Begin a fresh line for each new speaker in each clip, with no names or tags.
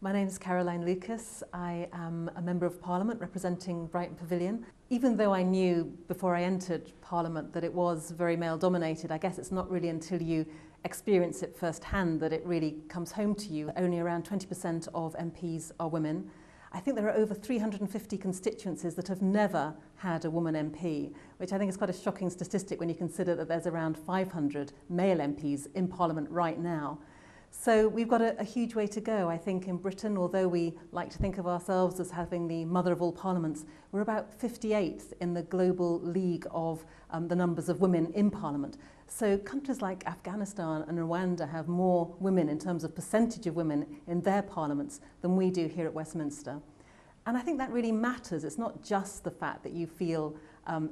My name is Caroline Lucas. I am a Member of Parliament representing Brighton Pavilion. Even though I knew before I entered Parliament that it was very male-dominated, I guess it's not really until you experience it firsthand that it really comes home to you. Only around 20% of MPs are women. I think there are over 350 constituencies that have never had a woman MP, which I think is quite a shocking statistic when you consider that there's around 500 male MPs in Parliament right now. So we've got a huge way to go, I think, in Britain. Although we like to think of ourselves as having the mother of all parliaments, we're about 58th in the global league of the numbers of women in Parliament. So countries like Afghanistan and Rwanda have more women in terms of percentage of women in their parliaments than we do here at Westminster. And I think that really matters. It's not just the fact that you feel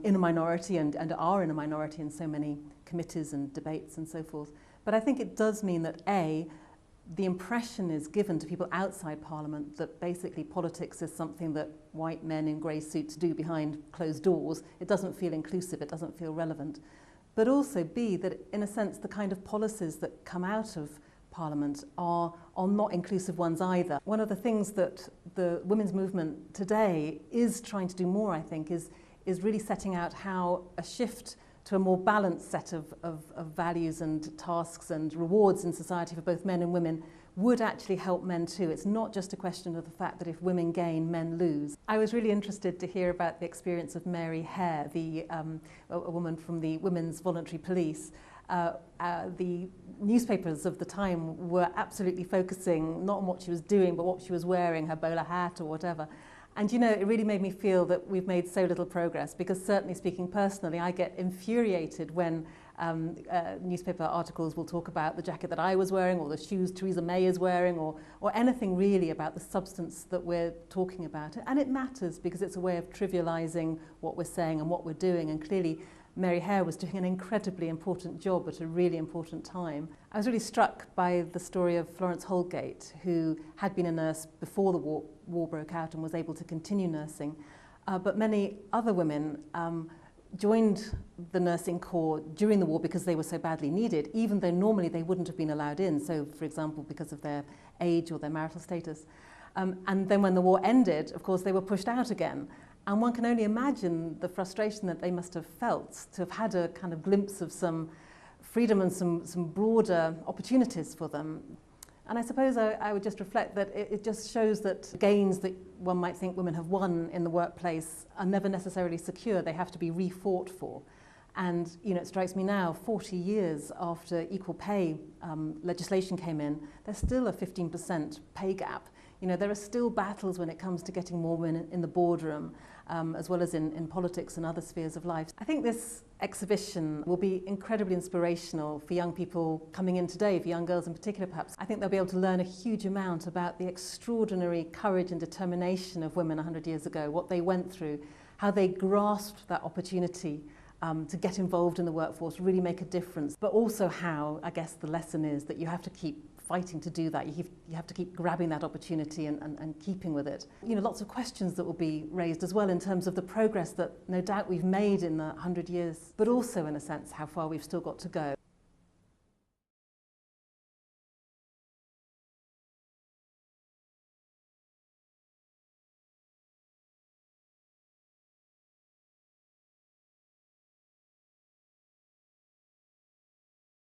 in a minority and are in a minority in so many committees and debates and so forth. But I think it does mean that the impression is given to people outside Parliament that basically politics is something that white men in grey suits do behind closed doors. It doesn't feel inclusive, it doesn't feel relevant. But also B, that in a sense the kind of policies that come out of Parliament are not inclusive ones either. One of the things that the women's movement today is trying to do more, I think, is really setting out how a shift to a more balanced set of values and tasks and rewards in society for both men and women would actually help men too. It's not just a question of the fact that if women gain, men lose. I was really interested to hear about the experience of Mary Hare, a woman from the Women's Voluntary Police. The newspapers of the time were absolutely focusing not on what she was doing, but what she was wearing, her bowler hat or whatever. And you know, it really made me feel that we've made so little progress, because certainly speaking personally, I get infuriated when newspaper articles will talk about the jacket that I was wearing or the shoes Theresa May is wearing or anything really about the substance that we're talking about. And it matters because it's a way of trivialising what we're saying and what we're doing, and clearly Mary Hare was doing an incredibly important job at a really important time. I was really struck by the story of Florence Holgate, who had been a nurse before the war broke out and was able to continue nursing. But many other women joined the nursing corps during the war because they were so badly needed, even though normally they wouldn't have been allowed in. So, for example, because of their age or their marital status. And then when the war ended, of course, they were pushed out again. And one can only imagine the frustration that they must have felt to have had a kind of glimpse of some freedom and some broader opportunities for them. And I suppose I would just reflect that it just shows that gains that one might think women have won in the workplace are never necessarily secure. They have to be re-fought for. And you know, it strikes me now, 40 years after equal pay legislation came in, there's still a 15% pay gap. You know, there are still battles when it comes to getting more women in the boardroom, as well as in politics and other spheres of life. I think this exhibition will be incredibly inspirational for young people coming in today, for young girls in particular perhaps. I think they'll be able to learn a huge amount about the extraordinary courage and determination of women 100 years ago, what they went through, how they grasped that opportunity to get involved in the workforce, really make a difference, but also how, I guess the lesson is that you have to keep fighting to do that. You have to keep grabbing that opportunity and keeping with it. You know, lots of questions that will be raised as well in terms of the progress that no doubt we've made in the 100 years, but also in a sense how far we've still got to go.